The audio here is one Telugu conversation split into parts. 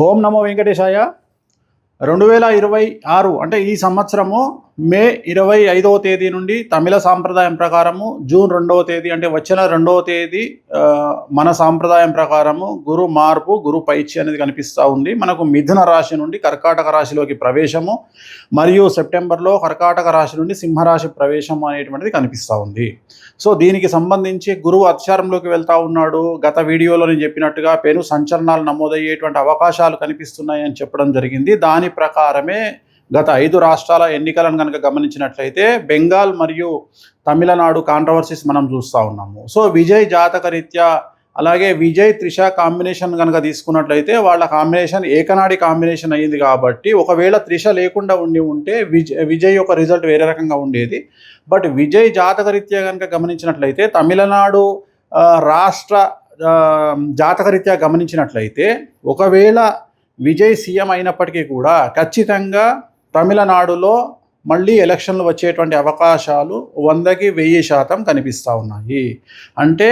ఓం నమో వెంకటేశాయ. 2026 అంటే ఈ సంవత్సరము మే 25వ తేదీ నుండి తమిళ సాంప్రదాయం ప్రకారము జూన్ 2వ తేదీ అంటే వచ్చిన 2వ తేదీ మన సాంప్రదాయం ప్రకారము గురు మార్పు గురు పైచి అనేది కనిపిస్తూ ఉంది. మనకు మిథున రాశి నుండి కర్కాటక రాశిలోకి ప్రవేశము మరియు సెప్టెంబర్లో కర్కాటక రాశి నుండి సింహరాశి ప్రవేశం అనేటువంటిది కనిపిస్తూ ఉంది. సో దీనికి సంబంధించి గురువు అతిచారంలోకి వెళ్తూ ఉన్నాడు. గత వీడియోలో నేను చెప్పినట్టుగా పెను సంచలనాలు నమోదయ్యేటువంటి అవకాశాలు కనిపిస్తున్నాయని చెప్పడం జరిగింది. దాని ప్రకారమే గత 5 రాష్ట్రాల ఎన్నికలను కనుక గమనించినట్లయితే బెంగాల్ మరియు తమిళనాడు కాంట్రవర్సీస్ మనం చూస్తూ ఉన్నాము. సో విజయ్ జాతక రీత్యా అలాగే విజయ్ త్రిష కాంబినేషన్ కనుక తీసుకున్నట్లయితే వాళ్ళ కాంబినేషన్ ఏకనాడి కాంబినేషన్ అయ్యింది. కాబట్టి ఒకవేళ త్రిష లేకుండా ఉంటే విజయ్ యొక్క రిజల్ట్ వేరే రకంగా ఉండేది. బట్ విజయ్ జాతక రీత్యా కనుక గమనించినట్లయితే తమిళనాడు రాష్ట్ర జాతకరీత్యా గమనించినట్లయితే ఒకవేళ విజయ్ సీఎం అయినప్పటికీ కూడా ఖచ్చితంగా తమిళనాడులో మళ్ళీ ఎలక్షన్లు వచ్చేటువంటి అవకాశాలు 100కి 1000% కనిపిస్తూ ఉన్నాయి. అంటే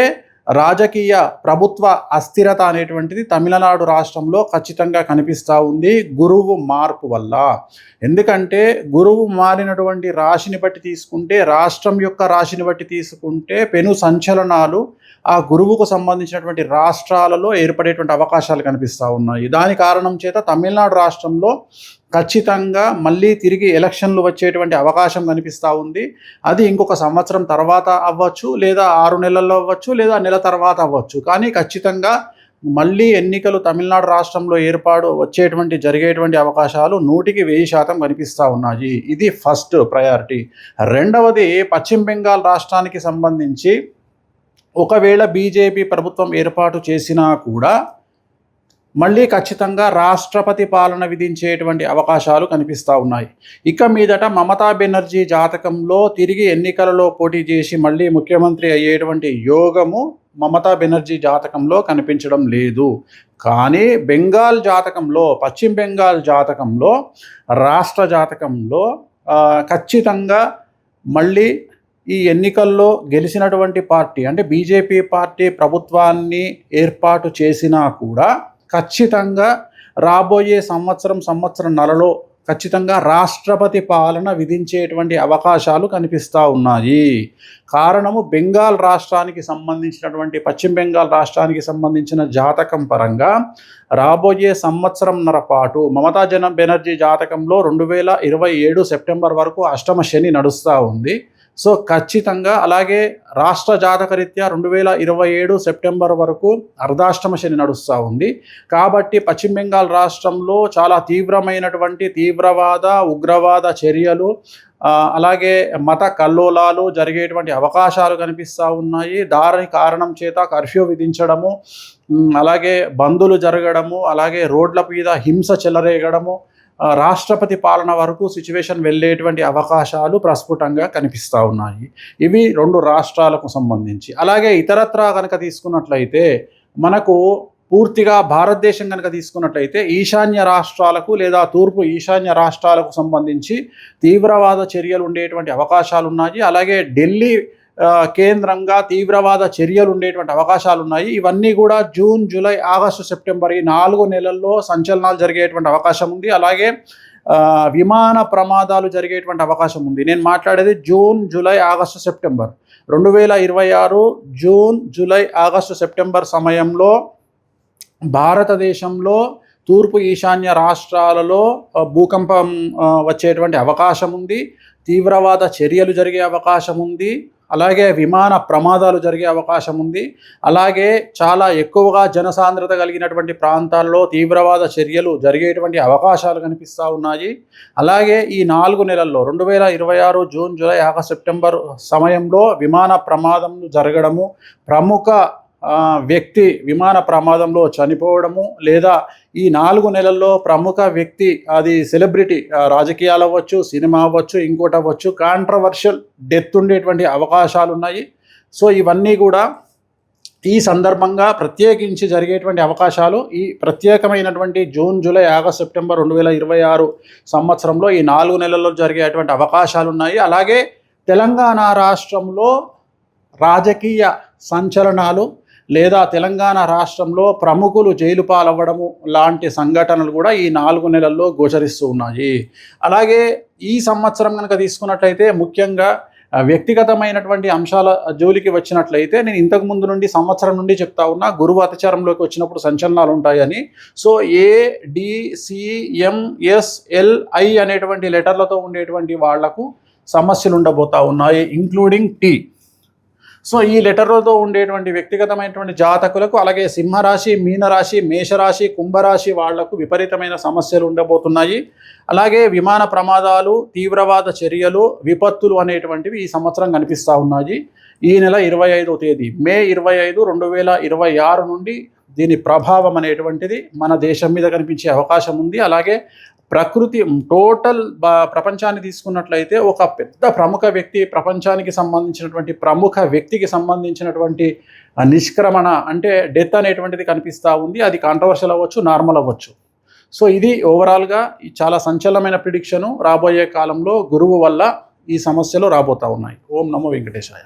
రాజకీయ ప్రభుత్వ అస్థిరత అనేటువంటిది తమిళనాడు రాష్ట్రంలో ఖచ్చితంగా కనిపిస్తూ ఉంది గురువు మార్పు వల్ల. ఎందుకంటే గురువు మారినటువంటి రాశిని బట్టి తీసుకుంటే, రాష్ట్రం యొక్క రాశిని బట్టి తీసుకుంటే పెను సంచలనాలు ఆ గురువుకు సంబంధించినటువంటి రాష్ట్రాలలో ఏర్పడేటువంటి అవకాశాలు కనిపిస్తూ ఉన్నాయి. దాని కారణం చేత తమిళనాడు రాష్ట్రంలో ఖచ్చితంగా మళ్ళీ తిరిగి ఎలక్షన్లు వచ్చేటువంటి అవకాశం కనిపిస్తూ ఉంది. అది ఇంకొక సంవత్సరం తర్వాత అవ్వచ్చు, లేదా 6 నెలల్లో అవ్వచ్చు, లేదా నెల తర్వాత అవ్వచ్చు. కానీ ఖచ్చితంగా మళ్ళీ ఎన్నికలు తమిళనాడు రాష్ట్రంలో జరిగేటువంటి అవకాశాలు 100కి 1000% కనిపిస్తూ ఉన్నాయి. ఇది ఫస్ట్ ప్రయారిటీ. రెండవది, పశ్చిమ బెంగాల్ రాష్ట్రానికి సంబంధించి ఒకవేళ బీజేపీ ప్రభుత్వం ఏర్పాటు చేసినా కూడా మళ్ళీ ఖచ్చితంగా రాష్ట్రపతి పాలన విధించేటువంటి అవకాశాలు కనిపిస్తూ ఉన్నాయి. ఇక మీదట మమతా బెనర్జీ జాతకంలో తిరిగి ఎన్నికలలో పోటీ చేసి మళ్ళీ ముఖ్యమంత్రి అయ్యేటువంటి యోగము మమతా బెనర్జీ జాతకంలో కనిపించడం లేదు. కానీ బెంగాల్ జాతకంలో, పశ్చిమ బెంగాల్ జాతకంలో, రాష్ట్ర జాతకంలో ఖచ్చితంగా మళ్ళీ ఈ ఎన్నికల్లో గెలిచినటువంటి పార్టీ అంటే బీజేపీ పార్టీ ప్రభుత్వాన్ని ఏర్పాటు చేసినా కూడా ఖచ్చితంగా రాబోయే సంవత్సరంన్నరలో ఖచ్చితంగా రాష్ట్రపతి పాలన విధించేటువంటి అవకాశాలు కనిపిస్తూ ఉన్నాయి. కారణము బెంగాల్ రాష్ట్రానికి సంబంధించినటువంటి పశ్చిమ బెంగాల్ రాష్ట్రానికి సంబంధించిన జాతకం పరంగా రాబోయే సంవత్సరంన్నర పాటు మమతా బెనర్జీ జాతకంలో 2027 సెప్టెంబర్ వరకు అష్టమ శని నడుస్తూ ఉంది. సో ఖచ్చితంగా అలాగే రాష్ట్ర జాతకరీత్యా 2027 సెప్టెంబర్ వరకు అర్ధాష్టమ శని నడుస్తూ ఉంది. కాబట్టి పశ్చిమ బెంగాల్ రాష్ట్రంలో చాలా తీవ్రమైనటువంటి తీవ్రవాద ఉగ్రవాద చర్యలు అలాగే మత కల్లోలాలు జరిగేటువంటి అవకాశాలు కనిపిస్తూ ఉన్నాయి. దాని కారణం చేత కర్ఫ్యూ విధించడము, అలాగే బందులు జరగడము, అలాగే రోడ్ల మీద హింస చెలరేగడము, రాష్ట్రపతి పాలన వరకు సిచ్యువేషన్ వెళ్ళేటువంటి అవకాశాలు ప్రస్ఫుటంగా కనిపిస్తూ ఉన్నాయి. ఇవి 2 రాష్ట్రాలకు సంబంధించి. అలాగే ఇతరత్రా కనుక తీసుకున్నట్లయితే మనకు పూర్తిగా భారతదేశం కనుక తీసుకున్నట్లయితే ఈశాన్య రాష్ట్రాలకు లేదా తూర్పు ఈశాన్య రాష్ట్రాలకు సంబంధించి తీవ్రవాద చర్యలు ఉండేటువంటి అవకాశాలు ఉన్నాయి. అలాగే ఢిల్లీ కేంద్రంగా తీవ్రవాద చర్యలు ఉండేటువంటి అవకాశాలు ఉన్నాయి. ఇవన్నీ కూడా జూన్, జూలై, ఆగస్టు, సెప్టెంబర్ ఈ 4 నెలల్లో సంచలనాలు జరిగేటువంటి అవకాశం ఉంది. అలాగే విమాన ప్రమాదాలు జరిగేటువంటి అవకాశం ఉంది. నేను మాట్లాడేది June, July, August, September 2026 June, July, August, September సమయంలో భారతదేశంలో తూర్పు ఈశాన్య రాష్ట్రాలలో భూకంపం వచ్చేటువంటి అవకాశం ఉంది. తీవ్రవాద చర్యలు జరిగే అవకాశం ఉంది. అలాగే విమాన ప్రమాదాలు జరిగే అవకాశం ఉంది. అలాగే చాలా ఎక్కువగా జనసాంద్రత కలిగినటువంటి ప్రాంతాల్లో తీవ్రవాద చర్యలు జరిగేటువంటి అవకాశాలు కనిపిస్తూ ఉన్నాయి. అలాగే ఈ 4 నెలల్లో 2026 జూన్, జూలై, ఆగస్టు, సెప్టెంబర్ సమయంలో విమాన ప్రమాదం జరగడము, ప్రముఖ వ్యక్తి విమాన ప్రమాదంలో చనిపోవడము, లేదా ఈ 4 నెలల్లో ప్రముఖ వ్యక్తి, అది సెలబ్రిటీ, రాజకీయాలు అవ్వచ్చు, సినిమా అవ్వచ్చు, ఇంకోటి అవ్వచ్చు, కాంట్రవర్షియల్ డెత్ ఉండేటువంటి అవకాశాలు ఉన్నాయి. సో ఇవన్నీ కూడా ఈ సందర్భంగా ప్రత్యేకించి జరిగేటువంటి అవకాశాలు ఈ ప్రత్యేకమైనటువంటి జూన్, జూలై, ఆగస్టు, సెప్టెంబర్ 2026 సంవత్సరంలో ఈ 4 నెలల్లో జరిగేటువంటి అవకాశాలు ఉన్నాయి. అలాగే తెలంగాణ రాష్ట్రంలో రాజకీయ సంచలనాలు లేదా తెలంగాణ రాష్ట్రంలో ప్రముఖులు జైలు పాలవ్వడము లాంటి సంఘటనలు కూడా ఈ 4 నెలల్లో గోచరిస్తూ ఉన్నాయి. అలాగే ఈ సంవత్సరం కనుక తీసుకున్నట్లయితే ముఖ్యంగా వ్యక్తిగతమైనటువంటి అంశాల జోలికి వచ్చినట్లయితే నేను ఇంతకు ముందు నుండి సంవత్సరం నుండి చెప్తా ఉన్నా, గురువు అతిచారంలోకి వచ్చినప్పుడు సంచలనాలు ఉంటాయని. సో ADCMSLI అనేటువంటి లెటర్లతో ఉండేటువంటి వాళ్లకు సమస్యలు ఉండబోతా ఉన్నాయి, ఇంక్లూడింగ్ T. సో ఈ లెటర్లతో ఉండేటువంటి వ్యక్తిగతమైనటువంటి జాతకులకు, అలాగే సింహరాశి, మీనరాశి, మేషరాశి, కుంభరాశి వాళ్లకు విపరీతమైన సమస్యలు ఉండబోతున్నాయి. అలాగే విమాన ప్రమాదాలు, తీవ్రవాద చర్యలు, విపత్తులు అనేటువంటివి ఈ సంవత్సరం కనిపిస్తూ ఉన్నాయి. ఈ నెల 25వ తేదీ మే 25, 2026 నుండి దీని ప్రభావం అనేటువంటిది మన దేశం మీద కనిపించే అవకాశం ఉంది. అలాగే ప్రకృతి టోటల్ ప్రపంచాన్ని తీసుకున్నట్లయితే ఒక పెద్ద ప్రముఖ వ్యక్తి, ప్రపంచానికి సంబంధించినటువంటి ప్రముఖ వ్యక్తికి సంబంధించినటువంటి నిష్క్రమణ అంటే డెత్ అనేటువంటిది కనిపిస్తూ ఉంది. అది కాంట్రవర్షియల్ అవ్వచ్చు, నార్మల్ అవ్వచ్చు. సో ఇది ఓవరాల్గా చాలా సంచలనమైన ప్రిడిక్షను. రాబోయే కాలంలో గురువు వల్ల ఈ సమస్యలు రాబోతూ ఉన్నాయి. ఓం నమో వెంకటేశాయ.